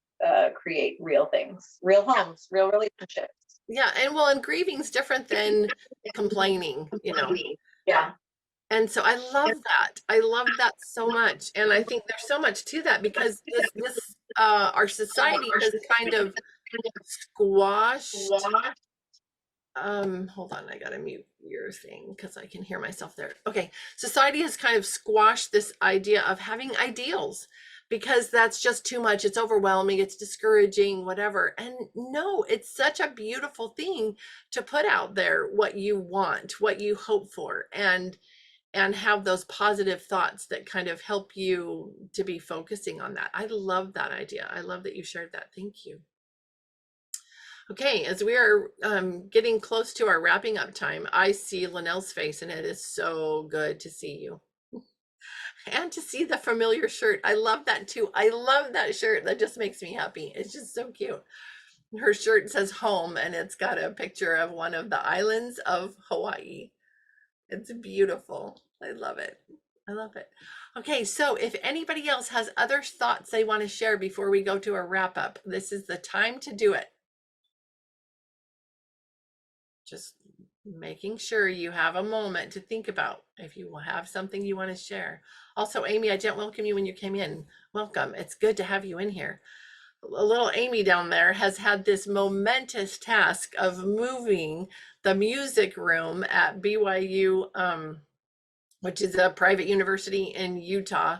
create real things, real homes, real relationships. Yeah, and grieving's different than complaining, you know. Yeah. And so I love that. I love that so much. And I think there's so much to that, because this our society has kind of squashed. Hold on, I gotta mute your thing because I can hear myself there. Okay, society has kind of squashed this idea of having ideals, because that's just too much. It's overwhelming, it's discouraging, whatever. And no, it's such a beautiful thing to put out there what you want, what you hope for, and have those positive thoughts that kind of help you to be focusing on that. I love that idea. I love that you shared that. Thank you. Okay, as we are getting close to our wrapping up time, I see Linnell's face, and it is so good to see you. And to see the familiar shirt. I love that too. I love that shirt. That just makes me happy. It's just so cute. Her shirt says home, and it's got a picture of one of the islands of Hawaii. It's beautiful. I love it. I love it. Okay, so if anybody else has other thoughts they want to share before we go to a wrap up, this is the time to do it. Just making sure you have a moment to think about if you will have something you want to share. Also, Amy, I didn't welcome you when you came in. Welcome. It's good to have you in here. A little Amy down there has had this momentous task of moving the music room at BYU, which is a private university in Utah,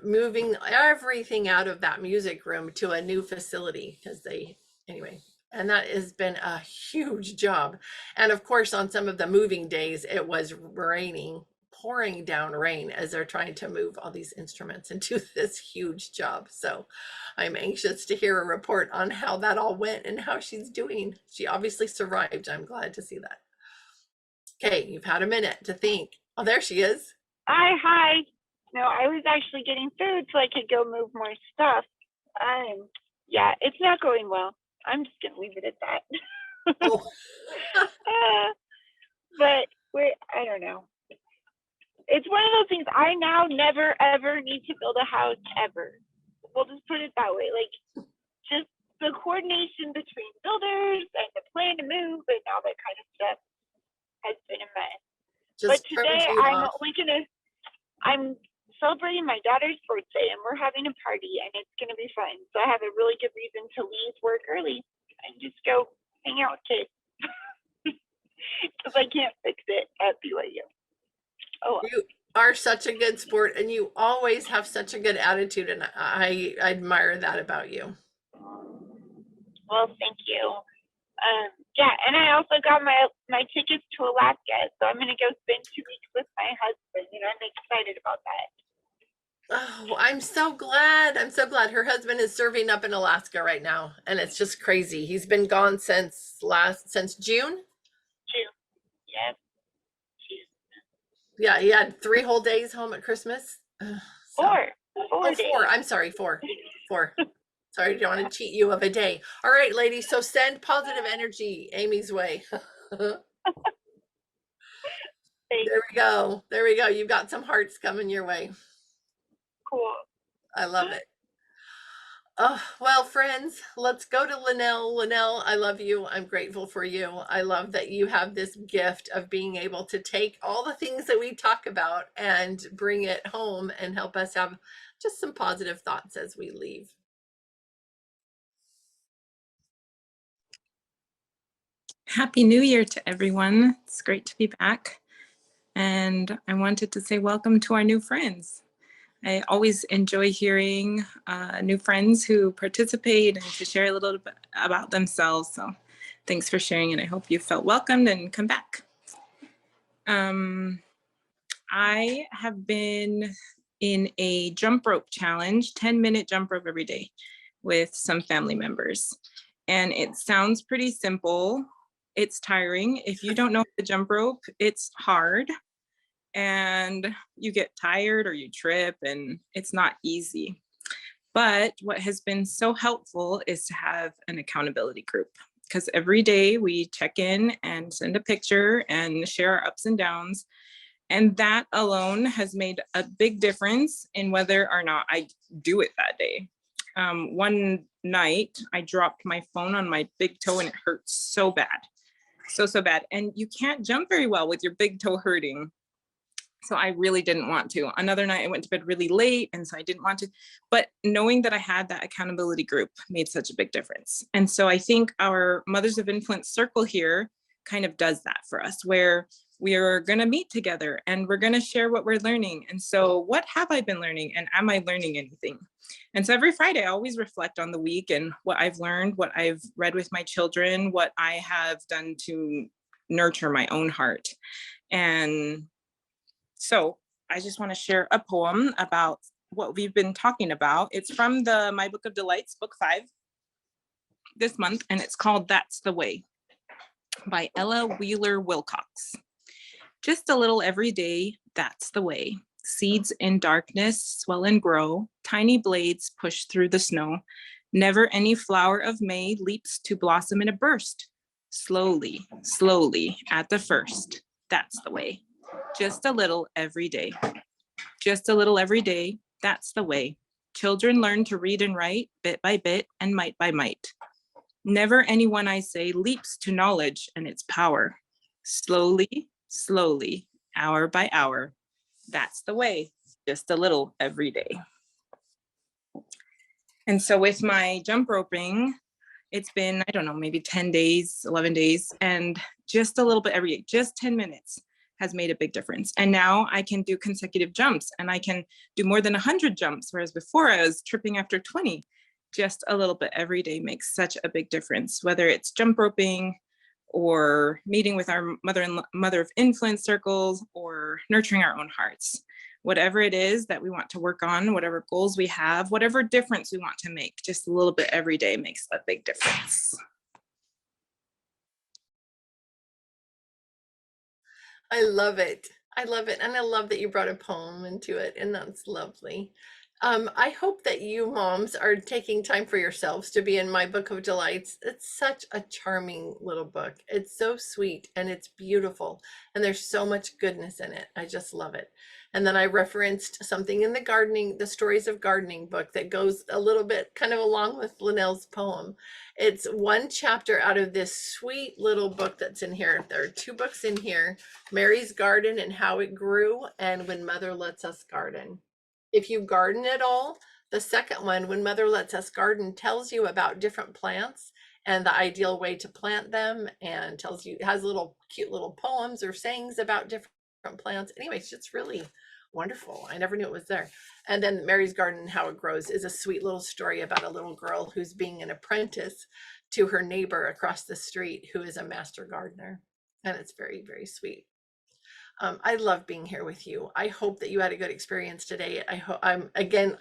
moving everything out of that music room to a new facility, because anyway, and that has been a huge job. And of course, on some of the moving days, it was raining, pouring down rain as they're trying to move all these instruments into this huge job. So I'm anxious to hear a report on how that all went and how she's doing. She obviously survived. I'm glad to see that. Okay, you've had a minute to think. Oh, there she is. Hi. No, I was actually getting food so I could go move more stuff. Yeah, it's not going well. I'm just gonna leave it at that. Oh, But I don't know. It's one of those things. I now never ever need to build a house ever. We'll just put it that way. Like, just the coordination between builders and the plan to move and all that kind of stuff has been a mess. But just today I'm celebrating my daughter's birthday and we're having a party and it's gonna be fun. So I have a really good reason to leave work early and just go hang out with kids. Because I can't fix it at BYU. Oh, You are such a good sport and you always have such a good attitude, and I admire that about you. well, thank you. Yeah, and I also got my tickets to Alaska, so I'm gonna go spend 2 weeks with my husband, and I'm excited about that. Oh, I'm so glad. I'm so glad. Her husband is serving up in Alaska right now, and it's just crazy. He's been gone since June. June, yes, June. Yeah, he had 3 whole days home at Christmas. So- Four Oh, days. 4. I'm sorry, 4. Sorry, don't want to cheat you of a day. All right, ladies. So send positive energy Amy's way. There Thanks. we go. There we go. You've got some hearts coming your way. Cool. I love it. Oh, well, friends, let's go to Linnell. Linnell, I love you. I'm grateful for you. I love that you have this gift of being able to take all the things that we talk about and bring it home and help us have just some positive thoughts as we leave. Happy New Year to everyone. It's great to be back. And I wanted to say welcome to our new friends. I always enjoy hearing new friends who participate and to share a little bit about themselves. So thanks for sharing, and I hope you felt welcomed and come back. I have been in a jump rope challenge, 10-minute jump rope every day with some family members. And it sounds pretty simple. It's tiring. If you don't know the jump rope, it's hard and you get tired or you trip and it's not easy. But what has been so helpful is to have an accountability group, because every day we check in and send a picture and share our ups and downs. And that alone has made a big difference in whether or not I do it that day. One night I dropped my phone on my big toe and it hurt so bad. So bad. And you can't jump very well with your big toe hurting. So I really didn't want to. Another night I went to bed really late and so I didn't want to, but knowing that I had that accountability group made such a big difference. And so I think our Mothers of Influence circle here kind of does that for us, where we are going to meet together and we're going to share what we're learning. And so what have I been learning and am I learning anything? And so every Friday I always reflect on the week and what I've learned, what I've read with my children, what I have done to nurture my own heart. And so I just want to share a poem about what we've been talking about. It's from the My Book of Delights, book 5 this month, and it's called That's the Way by Ella Wheeler Wilcox. Just a little every day, that's the way. Seeds in darkness swell and grow, tiny blades push through the snow. Never any flower of May leaps to blossom in a burst. Slowly, slowly at the first, that's the way. Just a little every day. Just a little every day, that's the way. Children learn to read and write bit by bit and mite by mite. Never anyone, I say, leaps to knowledge and its power. Slowly, slowly, hour by hour, that's the way. Just a little every day. And so with my jump roping, it's been, I don't know, maybe 10 days, 11 days, and just a little bit every day, just 10 minutes has made a big difference. And now I can do consecutive jumps and I can do more than 100 jumps, whereas before I was tripping after 20. Just a little bit every day makes such a big difference, whether it's jump roping or meeting with our mother of influence circles or nurturing our own hearts. Whatever it is that we want to work on, whatever goals we have, whatever difference we want to make, just a little bit every day makes a big difference. I love it. I love it. And I love that you brought a poem into it. And that's lovely. I hope that you moms are taking time for yourselves to be in my Book of Delights. It's such a charming little book. It's so sweet and it's beautiful, and there's so much goodness in it. I just love it. And then I referenced something in the gardening, the Stories of Gardening book that goes a little bit kind of along with Linnell's poem. It's one chapter out of this sweet little book that's in here. There are 2 books in here, Mary's Garden and How It Grew, and When Mother Lets Us Garden. If you garden at all, the second one, When Mother Lets Us Garden, tells you about different plants and the ideal way to plant them, and tells you, has little cute little poems or sayings about different plants. Anyway, it's just really wonderful. I never knew it was there. And then Mary's Garden and How It Grows is a sweet little story about a little girl who's being an apprentice to her neighbor across the street who is a master gardener. And it's very, very sweet. I love being here with you. I hope that you had a good experience today. I hope I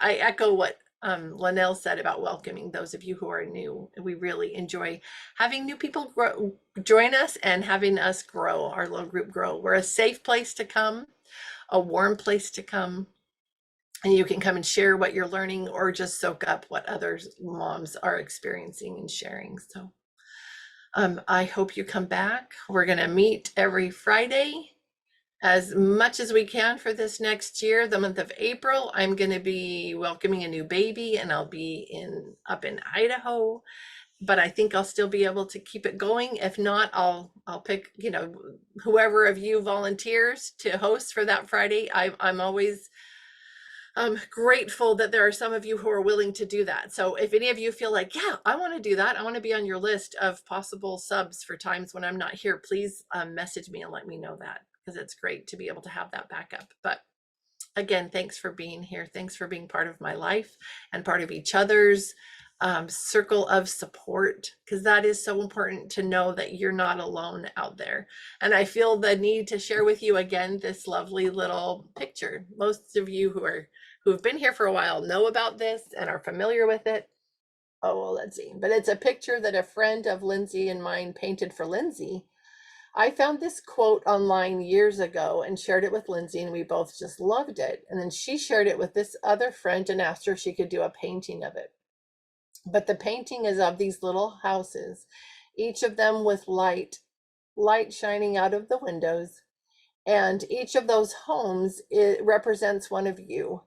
echo what Linnell said about welcoming those of you who are new. We really enjoy having new people join us and having us grow, our little group grow. We're a safe place to come, a warm place to come, and you can come and share what you're learning or just soak up what other moms are experiencing and sharing. So I hope you come back. We're going to meet every Friday as much as we can for this next year. The month of April, I'm going to be welcoming a new baby, and I'll be up in Idaho, but I think I'll still be able to keep it going. If not, I'll pick, whoever of you volunteers to host for that Friday. I'm always grateful that there are some of you who are willing to do that. So if any of you feel like, yeah, I want to do that, I want to be on your list of possible subs for times when I'm not here, please message me and let me know that, because it's great to be able to have that backup. But again, thanks for being here. Thanks for being part of my life and part of each other's circle of support, because that is so important to know that you're not alone out there. And I feel the need to share with you again this lovely little picture. Most of you who've been here for a while know about this and are familiar with it. Oh, well, let's see. But it's a picture that a friend of Lindsay and mine painted for Lindsay. I found this quote online years ago and shared it with Lindsay, and we both just loved it. And then she shared it with this other friend and asked her if she could do a painting of it. But the painting is of these little houses, each of them with light shining out of the windows. And each of those homes, it represents one of you.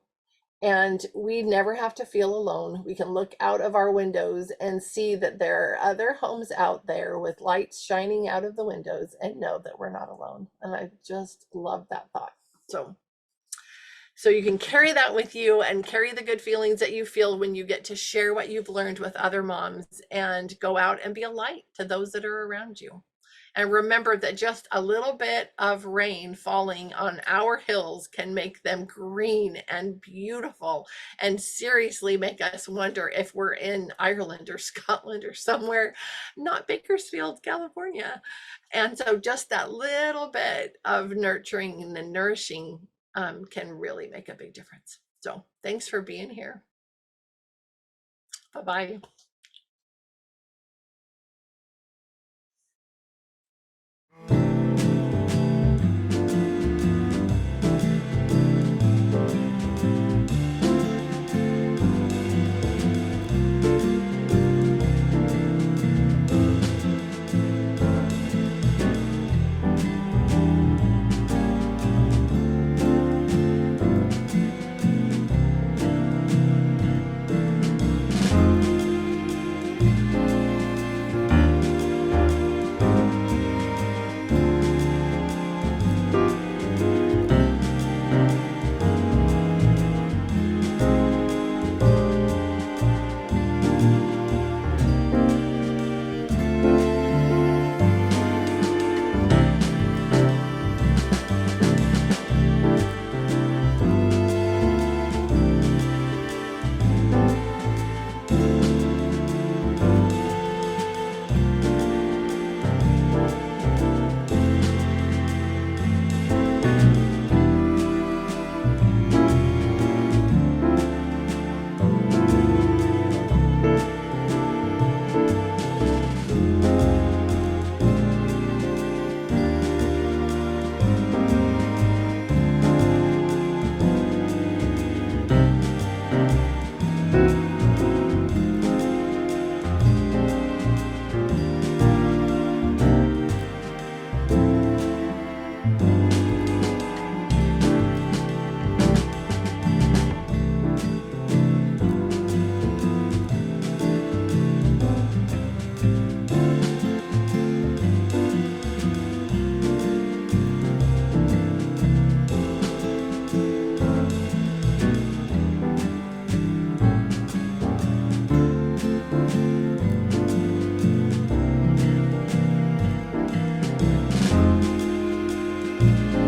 And we never have to feel alone. We can look out of our windows and see that there are other homes out there with lights shining out of the windows, and know that we're not alone. And I just love that thought. So you can carry that with you and carry the good feelings that you feel when you get to share what you've learned with other moms, and go out and be a light to those that are around you. And remember that just a little bit of rain falling on our hills can make them green and beautiful, and seriously make us wonder if we're in Ireland or Scotland or somewhere, not Bakersfield, California. And so just that little bit of nurturing and nourishing can really make a big difference. So thanks for being here. Bye-bye. you.